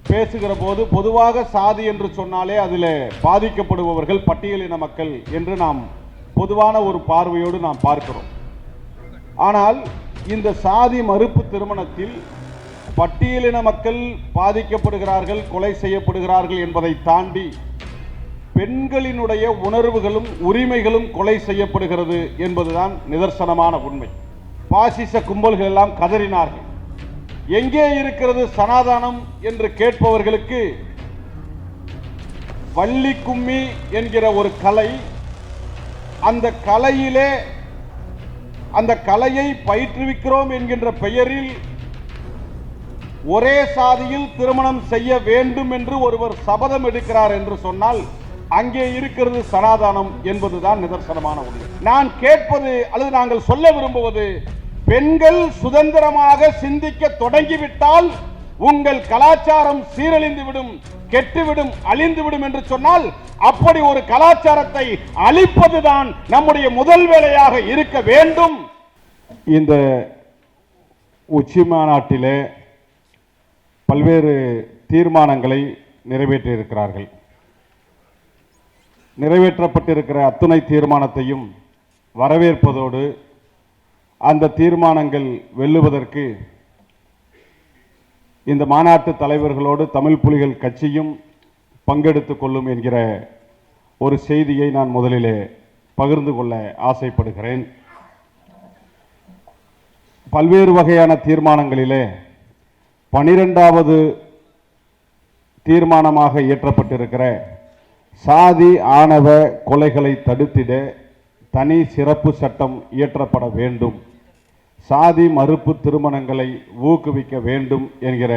பேசுகிற போது பொதுவாக சாதி என்று சொன்னாலே அதில் பாதிக்கப்படுபவர்கள் பட்டியலின மக்கள் என்று நாம் பொதுவான ஒரு பார்வையோடு நாம் பார்க்கிறோம். ஆனால் இந்த சாதி மறுப்பு திருமணத்தில் பட்டியலின மக்கள் பாதிக்கப்படுகிறார்கள், கொலை செய்யப்படுகிறார்கள் என்பதை தாண்டி பெண்களினுடைய உணர்வுகளும் உரிமைகளும் கொலை செய்யப்படுகிறது என்பதுதான் நிதர்சனமான உண்மை. பாசிச கும்பல்கள் எல்லாம் கதறினார்கள். எங்கே இருக்கிறது சனாதானம் என்று கேட்பவர்களுக்கு வள்ளி கும்மி என்கிற ஒரு கலை, அந்த கலையிலே அந்த கலையை பயிற்றுவிக்கிறோம் என்கின்ற பெயரில் ஒரே சாதியில் திருமணம் செய்ய வேண்டும் என்று ஒருவர் சபதம் எடுக்கிறார் என்று சொன்னால் அங்கே இருக்கிறது சனாதானம் என்பதுதான் நிதர்சனமான உண்மை. நான் கேட்பது அல்லது நாங்கள் சொல்ல விரும்புவது, பெண்கள் சுதந்திரமாக சிந்திக்க தொடங்கிவிட்டால் உங்கள் கலாச்சாரம் சீரழிந்துவிடும், கெட்டுவிடும், அழிந்துவிடும் என்று சொன்னால் அப்படி ஒரு கலாச்சாரத்தை அழிப்பதுதான் நம்முடைய முதல் வேலையாக இருக்க வேண்டும். இந்த உச்சி மாநாட்டிலே பல்வேறு தீர்மானங்களை நிறைவேற்றியிருக்கிறார்கள். நிறைவேற்றப்பட்டிருக்கிற அத்துணை தீர்மானத்தையும் வரவேற்பதோடு அந்த தீர்மானங்கள் வெல்லுவதற்கு இந்த மாநாட்டு தலைவர்களோடு தமிழ் புலிகள் கட்சியும் பங்கெடுத்துக் கொள்ளும் என்கிற ஒரு செய்தியை நான் முதலிலே பகிர்ந்து கொள்ள ஆசைப்படுகிறேன். பல்வேறு வகையான தீர்மானங்களிலே 12வது தீர்மானமாக இயற்றப்பட்டிருக்கிற சாதி ஆணவ கொலைகளை தடுத்திட தனி சிறப்பு சட்டம் இயற்றப்பட வேண்டும், சாதி மறுப்பு திருமணங்களை ஊக்குவிக்க வேண்டும் என்கிற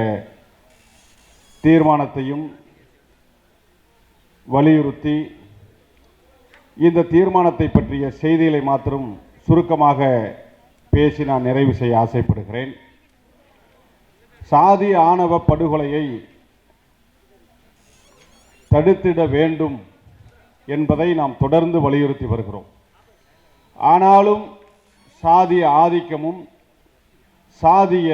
தீர்மானத்தையும் வலியுறுத்தி இந்த தீர்மானத்தை பற்றிய செய்திகளை மாத்திரம் சுருக்கமாக பேசி நான் நிறைவு செய்ய ஆசைப்படுகிறேன். சாதி ஆணவ படுகொலையை தடுத்திட வேண்டும் என்பதை நாம் தொடர்ந்து வலியுறுத்தி வருகிறோம். ஆனாலும் சாதிய ஆதிக்கமும் சாதிய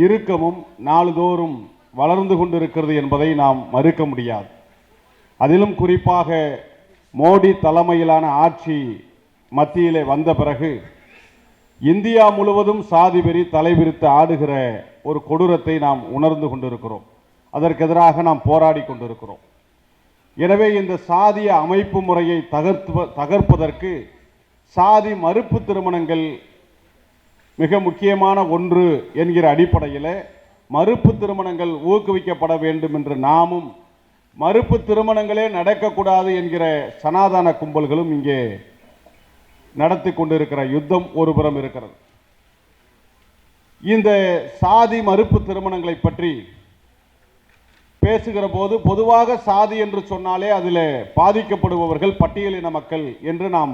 இறுக்கமும் நாள்தோறும் வளர்ந்து கொண்டிருக்கிறது என்பதை நாம் மறுக்க முடியாது. அதிலும் குறிப்பாக மோடி தலைமையிலான ஆட்சி மத்தியிலே வந்த பிறகு இந்தியா முழுவதும் சாதி வெறி தலைவிரித்து ஆடுகிற ஒரு கொடூரத்தை நாம் உணர்ந்து கொண்டிருக்கிறோம். அதற்கு எதிராக நாம் போராடி கொண்டிருக்கிறோம். எனவே இந்த சாதிய அமைப்பு முறையை தகர்ப்பதற்கு சாதி மறுப்பு திருமணங்கள் மிக முக்கியமான ஒன்று என்கிற அடிப்படையில் மறுப்பு திருமணங்கள் ஊக்குவிக்கப்பட வேண்டும் என்று நாமும், மறுப்பு திருமணங்களே நடக்கக்கூடாது என்கிற சனாதன கும்பல்களும் இங்கே நடத்தி கொண்டிருக்கிற யுத்தம் ஒருபுறம் இருக்கிறது. இந்த சாதி மறுப்பு திருமணங்களை பற்றி பேசுகிற போது பொதுவாக சாதி என்று சொன்னாலே அதில் பாதிக்கப்படுபவர்கள் பட்டியலின மக்கள் என்று நாம்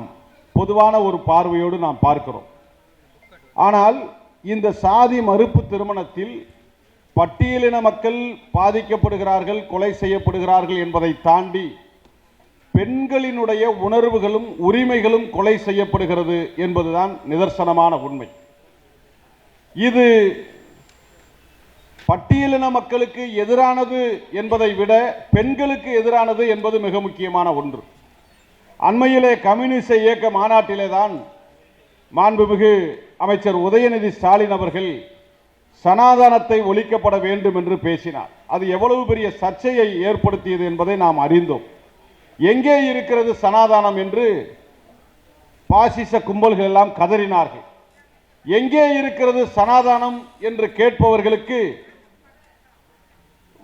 பொதுவான ஒரு பார்வையோடு நாம் பார்க்கிறோம். ஆனால் இந்த சாதி மறுப்பு திருமணத்தில் பட்டியலின மக்கள் பாதிக்கப்படுகிறார்கள், கொலை செய்யப்படுகிறார்கள் என்பதை தாண்டி பெண்களினுடைய உணர்வுகளும் உரிமைகளும் கொலை செய்யப்படுகிறது என்பதுதான் நிதர்சனமான உண்மை. இது பட்டியலின மக்களுக்கு எதிரானது என்பதை விட பெண்களுக்கு எதிரானது என்பது மிக முக்கியமான ஒன்று. அண்மையிலே கம்யூனிஸ்ட் இயக்க மாநாட்டிலே தான் மாண்புமிகு அமைச்சர் உதயநிதி ஸ்டாலின் அவர்கள் சனாதனத்தை ஒழிக்கப்பட வேண்டும் என்று பேசினார். அது எவ்வளவு பெரிய சர்ச்சையை ஏற்படுத்தியது என்பதை நாம் அறிந்தோம். எங்கே இருக்கிறது சனாதானம் என்று பாசிச கும்பல்கள் எல்லாம் கதறினார்கள். எங்கே இருக்கிறது சனாதானம் என்று கேட்பவர்களுக்கு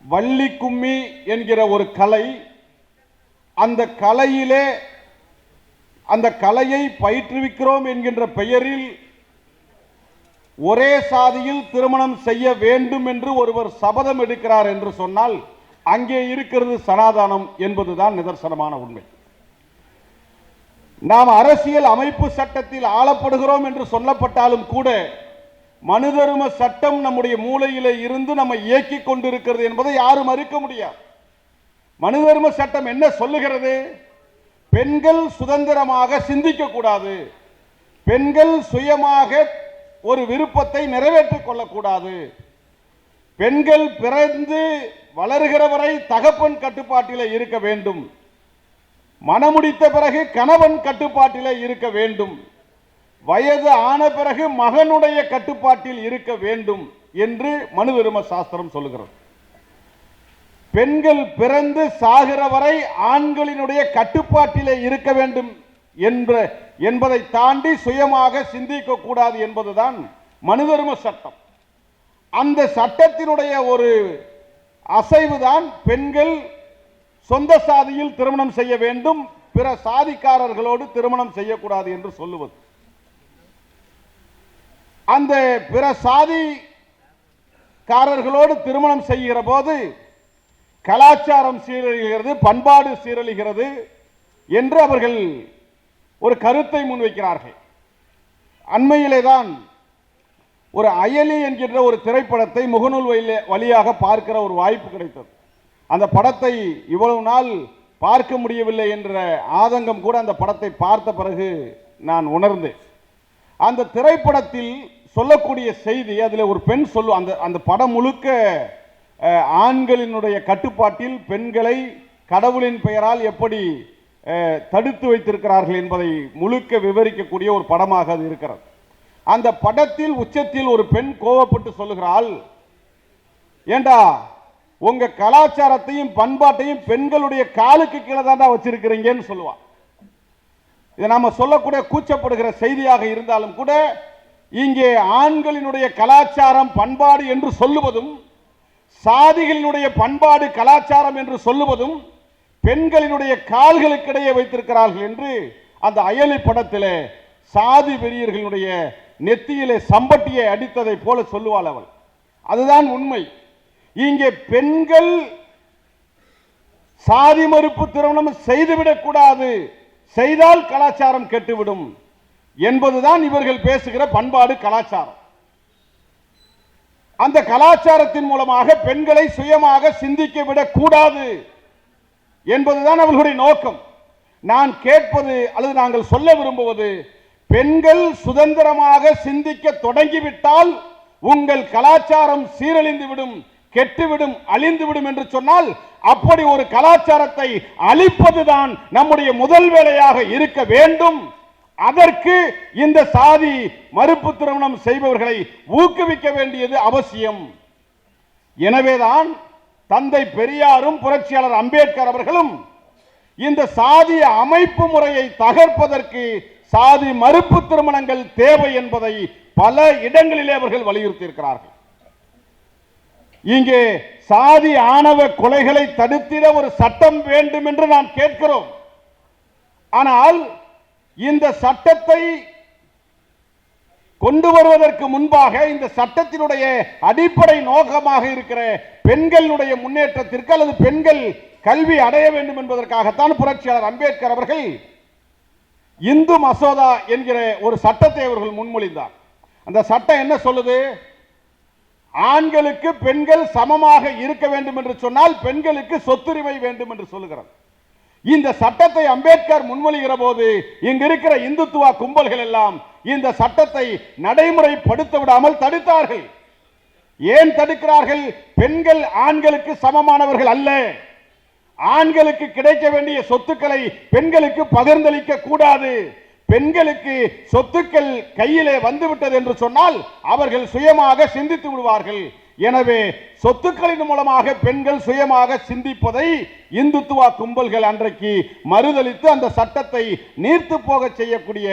வள்ளி கும்மி என்கிற ஒரு கலை, அந்த கலையிலே அந்த கலையை பயிற்றுவிக்கிறோம் என்கின்ற பெயரில் ஒரே சாதியில் திருமணம் செய்ய வேண்டும் என்று ஒருவர் சபதம் எடுக்கிறார் என்று சொன்னால் அங்கே இருக்கிறது சனாதானம் என்பதுதான் நிதர்சனமான உண்மை. நாம் அரசியல் அமைப்பு சட்டத்தில் ஆளப்படுகிறோம் என்று சொல்லப்பட்டாலும் கூட மனுதர்ம சட்டம் நம்முடைய மூளையிலே இருந்து நம்மை இயக்கிக் கொண்டிருக்கிறது என்பதை யாரும் மறுக்க முடியாது. மனுதர்ம சட்டம் என்ன சொல்லுகிறது? பெண்கள் சுதந்திரமாக சிந்திக்க கூடாது, பெண்கள் சுயமாக ஒரு விருப்பத்தை நிறைவேற்றிக் கொள்ளக்கூடாது, பெண்கள் பிறந்து வளர்கிற வரை தகப்பன் கட்டுப்பாட்டிலே இருக்க வேண்டும், மணமுடித்த பிறகு கணவன் கட்டுப்பாட்டிலே இருக்க வேண்டும், வயது ஆன பிறகு மகனுடைய கட்டுப்பாட்டில் இருக்க வேண்டும் என்று மனு தர்ம சாஸ்திரம் சொல்லுகிறது. பெண்கள் பிறந்து சாகிற வரை ஆண்களினுடைய கட்டுப்பாட்டிலே இருக்க வேண்டும் என்பதை தாண்டி சுயமாக சிந்திக்க கூடாது என்பதுதான் மனு தர்ம சட்டம். அந்த சட்டத்தினுடைய ஒரு அசைவுதான் பெண்கள் சொந்த சாதியில் திருமணம் செய்ய வேண்டும், பிற சாதிக்காரர்களோடு திருமணம் செய்யக்கூடாது என்று சொல்லுவது. அந்த பிற சாதிக்காரர்களோடு திருமணம் செய்கிற போது கலாச்சாரம் சீரழிகிறது, பண்பாடு சீரழிகிறது என்று அவர்கள் ஒரு கருத்தை முன்வைக்கிறார்கள். அண்மையிலே தான் ஒரு அயலி என்கின்ற ஒரு திரைப்படத்தை முகநூல் வழியாக பார்க்கிற ஒரு வாய்ப்பு கிடைத்தது. அந்த படத்தை இவ்வளவு நாள் பார்க்க முடியவில்லை என்ற ஆதங்கம் கூட அந்த படத்தை பார்த்த பிறகு நான் உணர்ந்தேன். அந்த திரைப்படத்தில் சொல்லக்கூடிய செய்தி, அதில் ஒரு பெண் அந்த படம் முழுக்க ஆண்களினுடைய கட்டுப்பாட்டில் பெண்களை கடவுளின் பெயரால் எப்படி தடுத்து வைத்திருக்கிறார்கள் என்பதை முழுக்க விவரிக்கக்கூடிய ஒரு படமாக அது இருக்கிறது. அந்த படத்தில் உச்சத்தில் ஒரு பெண் கோபப்பட்டு சொல்லுகிறாள், ஏண்டா உங்க கலாச்சாரத்தையும் பண்பாட்டையும் பெண்களுடைய காலுக்கு கீழே தாண்டா வச்சிருக்கிறீங்கன்னு சொல்லுவா. இதை நாம சொல்லக்கூடிய கூச்சப்படுகிற செய்தியாக இருந்தாலும் கூட இங்கே ஆண்களினுடைய கலாச்சாரம் பண்பாடு என்று சொல்லுவதும் சாதிகளினுடைய பண்பாடு கலாச்சாரம் என்று சொல்லுவதும் பெண்களினுடைய கால்களுக்கிடையே வைத்திருக்கிறார்கள் என்று அந்த அயலி படத்திலே சாதி வெறியர்களுடைய நெத்தியிலே சம்பட்டியை அடித்ததை போல சொல்லுவாள் அவள். அதுதான் உண்மை. இங்கே பெண்கள் சாதி மறுப்பு திருமணம் செய்துவிடக் கூடாது, செய்தால் கலாச்சாரம் கெட்டுவிடும் என்பதுதான் இவர்கள் பேசுகிற பண்பாடு கலாச்சாரம். அந்த கலாச்சாரத்தின் மூலமாக பெண்களை சுயமாக சிந்திக்க விடக் கூடாது என்பதுதான் அவர்களுடைய நோக்கம். நான் கேட்பது அல்லது நாங்கள் சொல்ல விரும்புவது, பெண்கள் சுதந்திரமாக சிந்திக்க தொடங்கிவிட்டால் உங்கள் கலாச்சாரம் சீரழிந்துவிடும், கெட்டுவிடும், அழிந்துவிடும் என்று சொன்னால் அப்படி ஒரு கலாச்சாரத்தை அழிப்பதுதான் நம்முடைய முதல் வேலையாக இருக்க வேண்டும். அதற்கு இந்த சாதி மறுப்பு திருமணம் செய்பவர்களை ஊக்குவிக்க வேண்டியது அவசியம். எனவேதான் தந்தை பெரியாரும் புரட்சியாளர் அம்பேத்கர் அவர்களும் இந்த சாதி அமைப்பு முறையை தகர்ப்பதற்கு சாதி மறுப்பு திருமணங்கள் தேவை என்பதை பல இடங்களிலே அவர்கள் வலியுறுத்தி இருக்கிறார்கள். இங்கே சாதி ஆணவ கொலைகளை தடுத்திட ஒரு சட்டம் வேண்டும் என்று நாம் கேட்கிறோம். ஆனால் இந்த சட்டத்தை கொண்டு வருவதற்கு முன்பாக இந்த சட்டத்தினுடைய அடிப்படை நோக்கமாக இருக்கிற பெண்களுடைய முன்னேற்றத்திற்கு அல்லது பெண்கள் கல்வி அடைய வேண்டும் என்பதற்காகத்தான் புரட்சியாளர் அம்பேத்கர் அவர்கள் இந்து மசோதா என்கிற ஒரு சட்டத்தை அவர்கள் முன்மொழிந்தார். அந்த சட்டம் என்ன சொல்லுது? ஆண்களுக்கு பெண்கள் சமமாக இருக்க வேண்டும் என்று சொன்னால் பெண்களுக்கு சொத்துரிமை வேண்டும் என்று சொல்லுகிறது. இந்த சட்டத்தை அம்பேத்கர் முன்மொழிகிற போது இங்கு இருக்கிற இந்துத்துவ கும்பல்கள் எல்லாம் இந்த சட்டத்தை நடைமுறைப்படுத்த விடாமல் தடுத்தார்கள். ஏன் தடுக்கிறார்கள்? பெண்கள் ஆண்களுக்கு சமமானவர்கள் அல்ல. ஆண்களுக்கு கிடைக்க வேண்டிய சொத்துக்களை பெண்களுக்கு பகிர்ந்தளிக்க கூடாது. பெண்களுக்கு சொத்துக்கள் கையிலே வந்துவிட்டது என்று சொன்னால் அவர்கள் சுயமாக சிந்தித்து விடுவார்கள். எனவே சொத்துக்களின் மூலமாக பெண்கள் சுயமாக சிந்திப்பதை இந்துத்துவ கும்பல்கள் அன்றைக்கு மறுதளித்து அந்த சட்டத்தை நீர்த்து போக செய்யக்கூடிய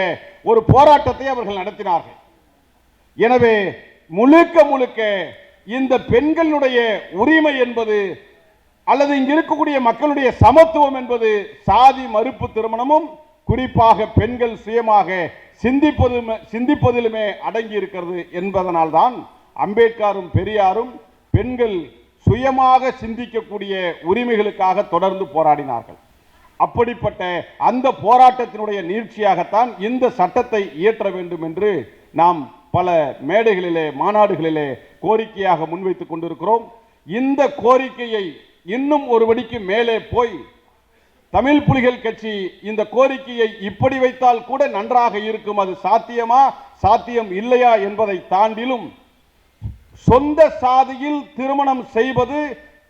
ஒரு போராட்டத்தை அவர்கள் நடத்தினார்கள். எனவே முழுக்க முழுக்க இந்த பெண்களுடைய உரிமை என்பது அல்லது இங்கு இருக்கக்கூடிய மக்களுடைய சமத்துவம் என்பது சாதி மறுப்பு திருமணமும் குறிப்பாக பெண்கள் சுயமாக சிந்திப்பதிலுமே அடங்கி இருக்கிறது என்பதனால்தான் அம்பேத்கரும் பெரியாரும் பெண்கள் சுயமாக சிந்திக்கக்கூடிய உரிமைகளுக்காக தொடர்ந்து போராடினார்கள். அப்படிப்பட்ட அந்த போராட்டத்தினுடைய நீட்சியாகத்தான் இந்த சட்டத்தை இயற்ற வேண்டும் என்று நாம் பல மேடைகளிலே மாநாடுகளிலே கோரிக்கையாக முன்வைத்துக் கொண்டிருக்கிறோம். இந்த கோரிக்கையை இன்னும் ஒரு படிக்கு மேலே போய் தமிழ் புலிகள் கட்சி இந்த கோரிக்கையை இப்படி வைத்தால் கூட நன்றாக இருக்கும், அது சாத்தியமா சாத்தியம் இல்லையா என்பதை தாண்டிலும் சொந்த சாதியில் திருமணம் செய்வது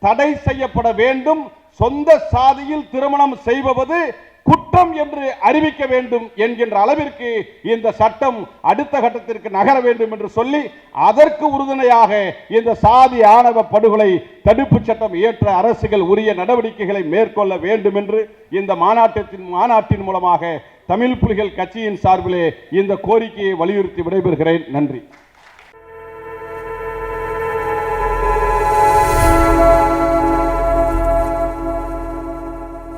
தடை செய்யப்பட வேண்டும். சொந்த சாதியில் திருமணம் செய்வது குற்றம் என்று அறிவிக்க வேண்டும் என்கின்ற அளவிற்கு இந்த சட்டம் அடுத்த கட்டத்திற்கு நகர வேண்டும் என்று சொல்லி அதற்கு உறுதுணையாக இந்த சாதி ஆணவ படுகொலை தடுப்பு சட்டம் இயற்ற அரசுகள் உரிய நடவடிக்கைகளை மேற்கொள்ள வேண்டும் என்று இந்த மாநாட்டின் மூலமாக தமிழ் புலிகள் கட்சியின் சார்பிலே இந்த கோரிக்கையை வலியுறுத்தி விடைபெறுகிறேன். நன்றி.